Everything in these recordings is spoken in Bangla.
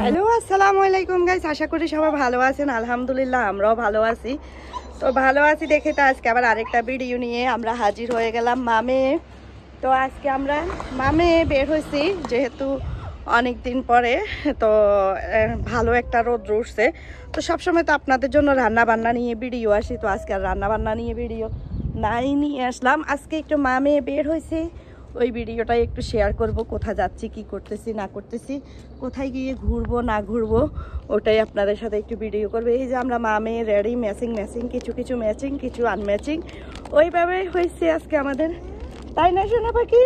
হ্যালো, আসসালামু আলাইকুম গাইস, আশা করি সবাই ভালো আছেন। আলহামদুলিল্লাহ আমরাও ভালো আছি। তো ভালো আছি দেখে তো আজকে আবার আরেকটা ভিডিও নিয়ে আমরা হাজির হয়ে গেলাম মামে। তো আজকে আমরা মামে বের হয়েছি যেহেতু অনেক দিন পরে। তো ভালো একটা রোদ উঠছে। তো সবসময় তো আপনাদের জন্য রান্না বান্না নিয়ে ভিডিও আসি, তো আজকে আর রান্না বান্না নিয়ে ভিডিও নাই নিয়ে আসলাম। আজকে একটু মামে বের হয়েছি, ওই ভিডিওটাই একটু শেয়ার করব। কোথায় যাচ্ছি, কি করতেছি না করতেছি, কোথায় গিয়ে ঘুরবো না ঘুরবো, ওটাই আপনাদের সাথে একটু ভিডিও করবো। এই যে আমরা মামে রেডি, ম্যাচিং ম্যাচিং, কিছু কিছু ম্যাচিং, কিছু আনম্যাচিং, ওইভাবে হয়েছে আজকে আমাদের, তাই না সোনা পাখি?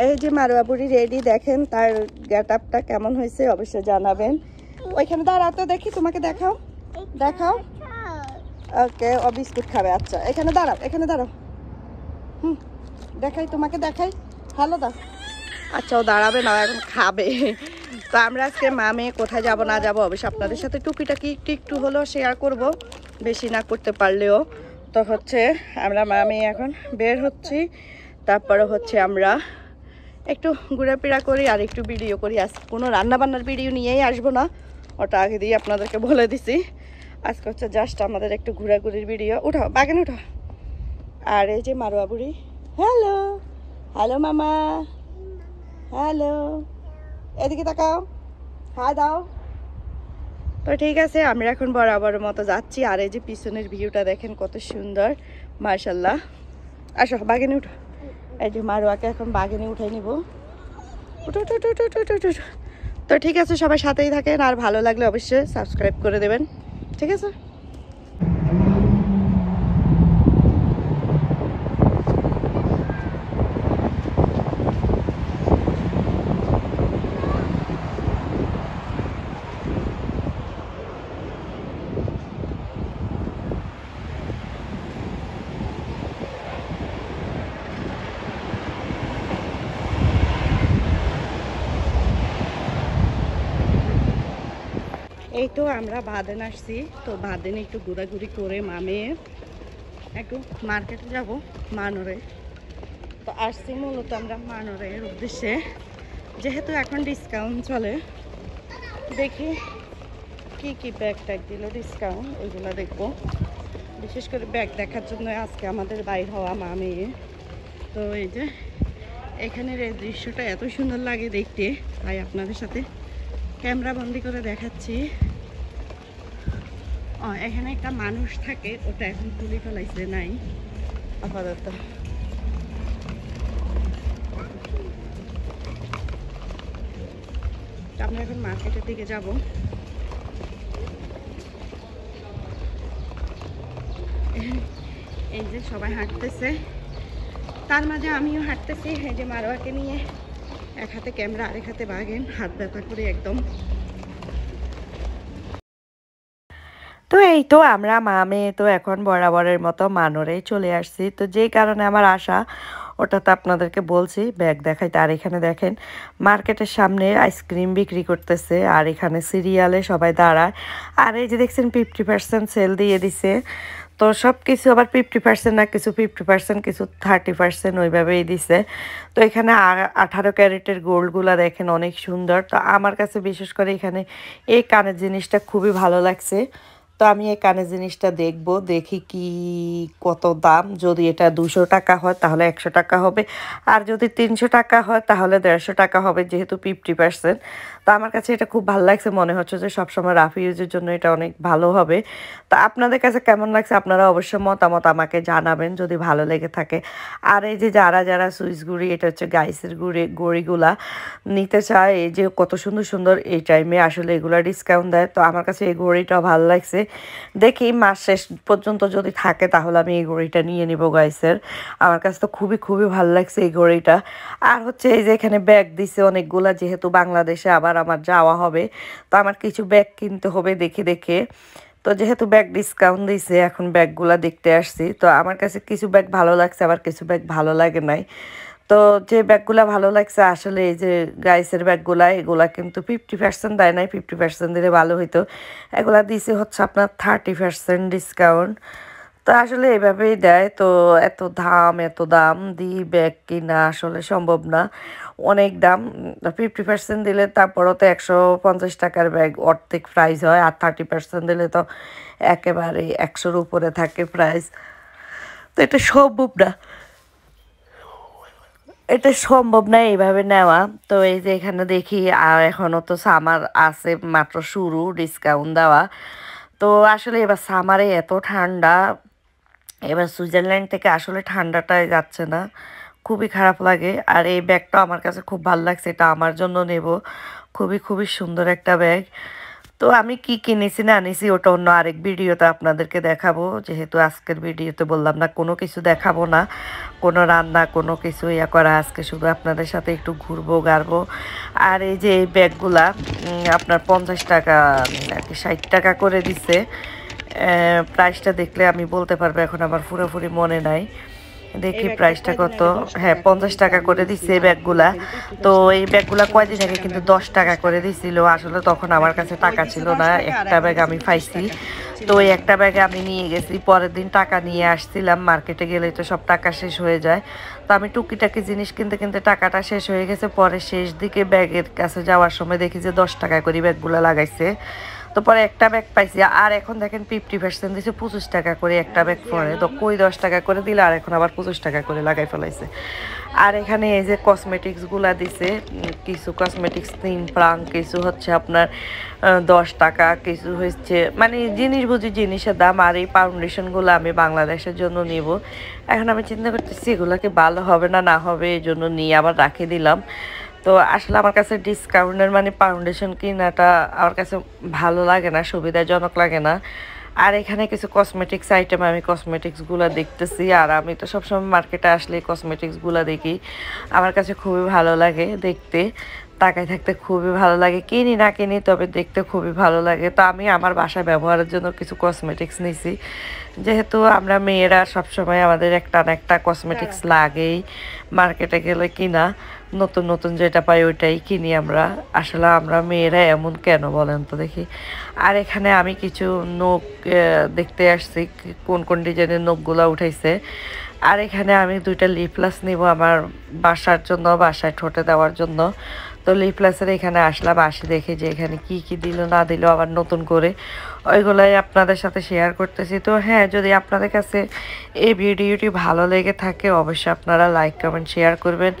এই যে মারুয়াপুরি রেডি, দেখেন তার গেট আপটা কেমন হয়েছে অবশ্যই জানাবেন। ওইখানে দাঁড়াও তো দেখি, তোমাকে দেখাও দেখাও। ওকে, ও বিস্কুট খাবে। আচ্ছা এখানে দাঁড়াও, এখানে দাঁড়াও। দেখাই, তোমাকে দেখাই, ভালো দাও। আচ্ছা ও দাঁড়াবে না, এখন খাবে। তো আমরা আজকে মামে কোথায় যাব না যাব অবশ্যই আপনাদের সাথে টুকিটাকি একটু একটু হলেও শেয়ার করব, বেশি না করতে পারলেও। তো হচ্ছে আমরা মামে এখন বের হচ্ছি, তারপরে হচ্ছে আমরা একটু ঘোরাফেরা করি আর একটু ভিডিও করি। আজকে কোনো রান্নাবান্নার ভিডিও নিয়েই আসবো না, ওটা আগে দিয়ে আপনাদেরকে বলে দিছি। আজকে হচ্ছে জাস্ট আমাদের একটু ঘোরাঘুরির ভিডিও। উঠাও বাগানে উঠাও। আর এই যে মারোয়া বুড়ি, হ্যালো হ্যালো মামা, হ্যালো, এদিকে তাকাও, হাই দাও। তো ঠিক আছে, আমরা এখন বরাবর মতো যাচ্ছি। আর এই যে পিছনের ভিউটা দেখেন কত সুন্দর, মাশাল্লাহ। আসো বাগানে উঠো। এই যে মারোয়াকে এখন বাগানে উঠাই নিব। উঠো উঠো উঠো উঠো উঠো উঠো। তো ঠিক আছে, সবাই সাথেই থাকেন, আর ভালো লাগলে অবশ্যই সাবস্ক্রাইব করে দেবেন, ঠিক আছে? এই তো আমরা বাদেন আসছি। তো বাদেন একটু ঘোরাঘুরি করে মামে একটু মার্কেটে যাব, মানরে। তো আসছি মূলত আমরা মানরের উদ্দেশ্যে, যেহেতু এখন ডিসকাউন্ট চলে। দেখি কি কি ব্যাগ ট্যাগ দিল ডিসকাউন্ট, ওইগুলো দেখবো। বিশেষ করে ব্যাগ দেখার জন্য আজকে আমাদের বাইর হওয়া মামে। তো এই যে এখানের এই দৃশ্যটা এত সুন্দর লাগে দেখতে, তাই আপনাদের সাথে ক্যামেরা বন্দি করে দেখাচ্ছি। এখানে একটা মানুষ থাকে, ওটা এখন তুলে ফেলাইছে, নাই আপাতত। আমরা এখন মার্কেটের দিকে যাব। এই যে সবাই হাঁটতেছে, তার মাঝে আমিও হাঁটতেছি। এই যে মারোয়াকে নিয়ে, এক হাতে ক্যামেরা আরেক হাতে বাগেন, হাত ব্যথা করে একদম। তো এই তো আমরা মামে তো এখন বরাবরের মতো মানরেই চলে আসছি। তো যেই কারণে আমার আশা, ওটা তো আপনাদেরকে বলছি ব্যাগ দেখাইতে। আর এখানে দেখেন মার্কেটের সামনে আইসক্রিম বিক্রি করতেছে, আর এখানে সিরিয়ালে সবাই দাঁড়ায়। আর এই যে দেখছেন 50% সেল দিয়ে দিছে। তো সব কিছু আবার 50% না, কিছু 50%, কিছু 30% ওইভাবেই দিছে। তো এখানে 18 ক্যারেটের গোল্ডগুলা দেখেন অনেক সুন্দর। তো আমার কাছে বিশেষ করে এখানে এই কানের জিনিসটা খুবই ভালো লাগছে। তো আমি এই কানের জিনিসটা দেখবো, দেখি কি কত দাম। যদি এটা 200 টাকা হয় তাহলে 100 টাকা হবে, আর যদি 300 টাকা হয় তাহলে 150 টাকা হবে, যেহেতু 50%। তো আমার কাছে এটা খুব ভালো লাগছে, মনে হচ্ছে যে সবসময় রাফ ইউজের জন্য এটা অনেক ভালো হবে। তো আপনাদের কাছে কেমন লাগছে আপনারা অবশ্যই মতামত আমাকে জানাবেন যদি ভালো লেগে থাকে। আর এই যে যারা যারা সুইচ গুঁড়ি, এটা হচ্ছে গাইসের গুঁড়িগুলা নিতে চায়, এই যে কত সুন্দর সুন্দর এই টাইমে আসলে এগুলা ডিসকাউন্ট দেয়। তো আমার কাছে এই ঘড়িটাও ভালো লাগছে। দেখি মাস শেষ পর্যন্ত যদি থাকে তাহলে আমি এই ঘড়িটা নিয়ে নিব গাইসের। আমার কাছে তো খুবই খুবই ভালো লাগছে এই ঘড়িটা। আর হচ্ছে এই যে এখানে ব্যাগ দিছে অনেকগুলা, যেহেতু বাংলাদেশে আবার আমার যাওয়া হবে, তো আমার কিছু ব্যাগ কিনতে হবে দেখে দেখে। তো যেহেতু ব্যাগ ডিসকাউন্ট দিছে, এখন ব্যাগগুলা দেখতে আসছি। তো আমার কাছে কিছু ব্যাগ ভালো লাগছে, আবার কিছু ব্যাগ ভালো লাগে নাই। তো যে ব্যাগগুলা ভালো লাগছে আসলে এই যে গাইসের ব্যাগগুলা, এগুলা কিন্তু 50% দেয় নাই, 50% দিলে ভালো হইতো। এগুলা দিছে হচ্ছে আপনার 30% ডিসকাউন্ট। তো তো আসলে এভাবেই দেয়। তো এত দাম দিয়ে ব্যাগ কিনা আসলে সম্ভব না। অনেক দাম। 50% দিলে তারপরও তো 150 টাকার ব্যাগ অর্ধেক প্রাইস হয়, আর 30% দিলে তো একেবারে 100-র উপরে থাকে প্রাইস। তো এটা সম্ভব না এইভাবে নেওয়া। তো এই যে এখানে দেখি আর এখনো তো সামার আছে, মাত্র শুরু ডিসকাউন্ট দেওয়া। তো আসলে এবার সামারে এত ঠান্ডা, এবার সুইজারল্যান্ড থেকে আসলে ঠান্ডাটাই যাচ্ছে না, খুবই খারাপ লাগে। আর এই ব্যাগটা আমার কাছে খুব ভালো লাগছে, এটা আমার জন্য নেব। খুবই খুবই সুন্দর একটা ব্যাগ। তো আমি কি কিনেছি না আনিছি ওটা অন্য আরেক ভিডিওতে আপনাদেরকে দেখাবো, যেহেতু আজকের ভিডিওতে বললাম না কোনো কিছু দেখাবো না, কোনো রান্না কোনো কিছু ইয়া করা। আজকে শুধু আপনাদের সাথে একটু ঘুরবো গাড়বো। আর এই যে এই ব্যাগগুলা আপনার 50 টাকা নাকি 60 টাকা করে দিছে। প্রাইসটা দেখলে আমি বলতে পারবো, এখন আমার পুরোপুরি মনে নাই। দেখি প্রাইসটা কত। হ্যাঁ, 50 টাকা করে দিচ্ছে এই ব্যাগগুলা। তো এই ব্যাগগুলা কয়দিন আগে কিন্তু 10 টাকা করে দিছিল। আসলে তখন আমার কাছে টাকা ছিল না, একটা ব্যাগ আমি পাইছি। তো ওই একটা ব্যাগে আমি নিয়ে গেছি, পরের দিন টাকা নিয়ে আসছিলাম। মার্কেটে গেলে তো সব টাকা শেষ হয়ে যায়। তো আমি টুকিটাকি জিনিস কিনতে কিনতে টাকাটা শেষ হয়ে গেছে। পরে শেষ দিকে ব্যাগের কাছে যাওয়ার সময় দেখি যে 10 টাকা করে ব্যাগগুলা লাগাইছে। তো পরে একটা ব্যাগ পাইছি, আর এখন দেখেন 50% দিচ্ছে, 25 টাকা করে একটা ব্যাগ পরে। তো কই 10 টাকা করে দিলে, আর এখন আবার 25 টাকা করে লাগাই ফেলাইছে। আর এখানে এই যে কসমেটিক্সগুলা দিছে, কিছু কসমেটিক্স 3 প্রাং, কিছু হচ্ছে আপনার 10 টাকা, কিছু হচ্ছে মানে জিনিস বুঝি জিনিসের দাম। আর এই ফাউন্ডেশনগুলো আমি বাংলাদেশের জন্য নিব। এখন আমি চিন্তা করতেছি এগুলোকে ভালো হবে না না হবে, এই জন্য নিয়ে আবার রাখে দিলাম। তো আসলে আমার কাছে ডিসকাউন্টের মানে ফাউন্ডেশন কিনাটা আমার কাছে ভালো লাগে না, সুবিধাজনক লাগে না। আর এখানে কিছু কসমেটিক্স আইটেম, আমি কসমেটিক্সগুলো দেখতেছি। আর আমি তো সবসময় মার্কেটে আসলে কসমেটিক্সগুলো দেখি, আমার কাছে খুবই ভালো লাগে দেখতে, তাকায় থাকতে খুবই ভালো লাগে। কিনি না কিনি, তবে দেখতে খুবই ভালো লাগে। তো আমি আমার বাসায় ব্যবহারের জন্য কিছু কসমেটিক্স নিছি, যেহেতু আমরা মেয়েরা সবসময় আমাদের একটা না একটা কসমেটিক্স লাগেই। মার্কেটে গেলে কিনা নতুন নতুন যেটা পাই ওইটাই কিনি আমরা। আসলে আমরা মেয়েরা এমন কেন বলেন তো দেখি। আর এখানে আমি কিছু নখ দেখতে আসছি, কোন কোন ডিজাইনের নখগুলো উঠাইছে। আর এখানে আমি 2টা লিপ গ্লাস নিব আমার বাসার জন্য, বাসায় ঠোঁটে দেওয়ার জন্য। তো লিপ গ্লাসের এখানে আসলাম, আসি দেখি যে এখানে কি কি দিল না দিল আবার নতুন করে, ওইগুলাই আপনাদের সাথে শেয়ার করতেছি। তো হ্যাঁ, যদি আপনাদের কাছে এই ভিডিওটি ভালো লেগে থাকে অবশ্যই আপনারা লাইক কমেন্ট শেয়ার করবেন,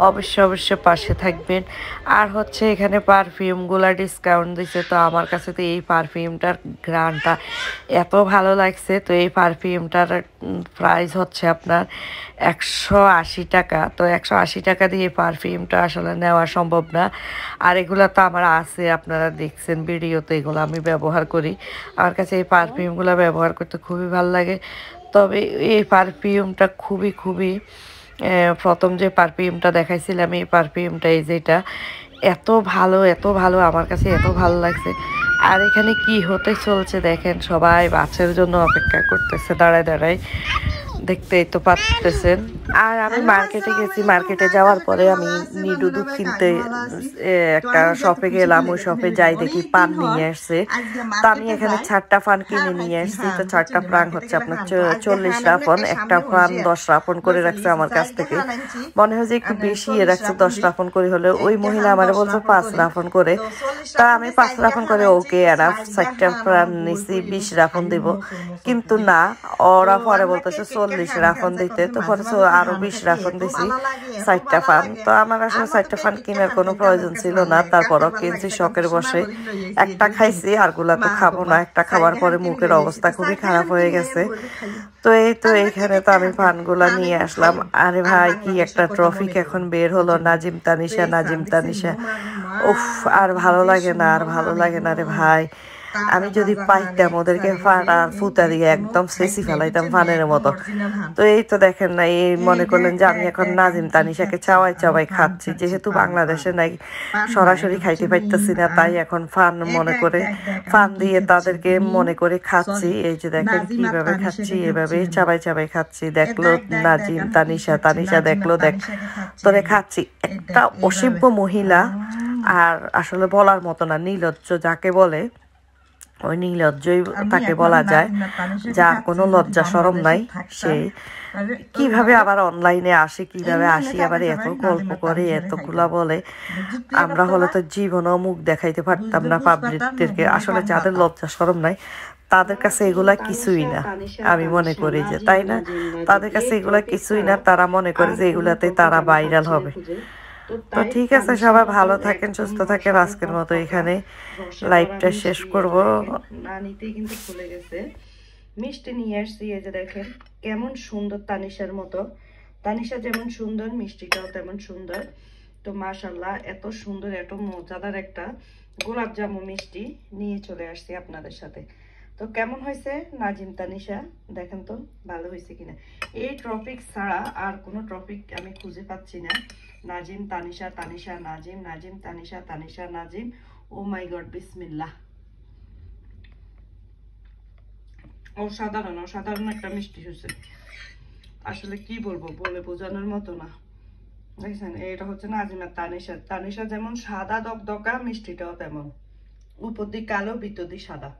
অবশ্যই পাশে থাকবেন। আর হচ্ছে এখানে পারফিউমগুলো ডিসকাউন্ট দিছে। তো আমার কাছে তো এই পারফিউমটার ঘ্রাণটা এত ভালো লাগছে। তো এই পারফিউমটার প্রাইস হচ্ছে আপনার 180 টাকা। তো 180 টাকা দিয়ে পারফিউমটা আসলে নেওয়া সম্ভব না। আর এগুলো তো আমার আছে, আপনারা দেখছেন ভিডিওতে, এগুলো আমি ব্যবহার করি। আমার কাছে এই পারফিউমগুলো ব্যবহার করতে খুবই ভালো লাগে। তবে এই পারফিউমটা খুবই খুবই প্রথম যে পারফিউমটা দেখাইছিলাম, এই পারফিউমটা এই যেটা এত ভালো আমার কাছে, এত ভালো লাগছে। আর এখানে কি হতে চলছে দেখেন, সবাই বাচ্চার জন্য অপেক্ষা করতেছে দাঁড়ায় দাঁড়ায়, দেখতেই তো পারতেছেন। আর আমি মার্কেটে গেছি, মার্কেটে যাওয়ার পরে আমি নিডু দুধ কিনতে একটা শপে গেলাম। ওই শপে যাই দেখি পান নিয়ে আসছে। তো আমি এখানে 4টা পান কিনে নিয়ে আসছি। তো 4টা পান হচ্ছে আপনার 40 রাফন, একটা পান 10 রাফন করে রাখছে আমার কাছ থেকে। মনে হয় যে একটু বেশি রাখছে, 10 রাফন করে হলে। ওই মহিলা আমার বলছে 5 রাফন করে। তা আমি 5 রাফন করে ওকে এনাফ, 4টা পান নিছি, 20 রাফন দিব। কিন্তু না, ওরা পরে বলতেছে 40 রাফন দিতে। তো পরে আরো 20 রাফন দিছি 4টা পান। তো আমার আসলে 4টা পান কেনার কোনো প্রয়োজন ছিল না, তারপরও কিনছি শখের বসে। একটা খাইছি, আরগুলা তো খাবো না। একটা খাবার পরে মুখের অবস্থা খুবই খারাপ হয়ে গেছে। তো এই তো এইখানে তো আমি পানগুলা নিয়ে আসলাম। আরে ভাই, কি একটা ট্রফিক এখন বের হলো, নাজিম তানিশা, নাজিম তানিশা। উফ, আর ভালো লাগে না, আর ভালো লাগে না রে ভাই। আমি যদি পাইতাম ওদেরকে ফান আর ফুতা দিয়ে একদম শেষি ফেলাইতাম ফানের মতো। তো এই তো দেখেন না, এই মনে করলেন যে আমি এখন নাজিম তানিশাকে চাওয়াই চাওয়াই খাচ্ছি, যেহেতু বাংলাদেশে নাই সরাসরি খাইতে পাইতেছি না, তাই এখন ফান মনে করে ফান দিয়ে তাদেরকে মনে করে খাচ্ছি। এই যে দেখেন কিভাবে খাচ্ছি, এভাবে চাবাই চাবাই খাচ্ছি। দেখলো নাজিম তানিশা, তানিশা দেখলো দেখ তোরে খাচ্ছি। একটা অসভ্য মহিলা, আর আসলে বলার মতো না, নির্লজ্জ যাকে বলে। ওই নির্লজ্জই তাকে বলা যায়, যার কোনো লজ্জা শরম নাই। সে কিভাবে আবার অনলাইনে আসে, কিভাবে আসি, আবার এত গল্প করে, এতগুলা বলে। আমরা হলে তো জীবনও মুখ দেখাইতে পারতাম না পাবলিকদেরকে। আসলে যাদের লজ্জা শরম নাই তাদের কাছে এগুলা কিছুই না, আমি মনে করি যে, তাই না? তাদের কাছে এগুলা কিছুই না, তারা মনে করে যে এগুলাতে তারা ভাইরাল হবে। তো ঠিক আছে, সবাই ভালো থাকেন, সুস্থ থাকেন। আজকের মতো এখানে লাইভটা শেষ করব। না নিতেই কিন্তু খুলে গেছে। মিষ্টি নিয়ে আসছি, এই যে দেখেন কেমন সুন্দর, তানিশার মতো। তানিশা যেমন সুন্দর, মিষ্টিটাও তেমন সুন্দর। তো মাশাআল্লাহ, এত সুন্দর, এত মজাদার একটা গোলাপ জামু মিষ্টি নিয়ে চলে আসছি আপনাদের সাথে। তো কেমন হয়েছে নাজিম তানিশা, দেখেন তো ভালো হয়েছে কিনা। এই টপিক ছাড়া আর কোনো টপিক আমি খুঁজে পাচ্ছি না। নাজিম তানিশা, তানিশা নাজিম, নাজিম তানিশা, তানিশা নাজিম। ও মাই গড, বিসমিল্লাহ। অসাধারণ, অসাধারণ একটা মিষ্টি হয়েছে। আসলে কি বলবো, বলে বোঝানোর মতো না। দেখছেন, এটা হচ্ছে নাজিম আর তানিশা। তানিশা যেমন সাদা দকদকা, মিষ্টিটাও তেমন। উপর দিয়ে কালো, ভিতর দিয়ে সাদা।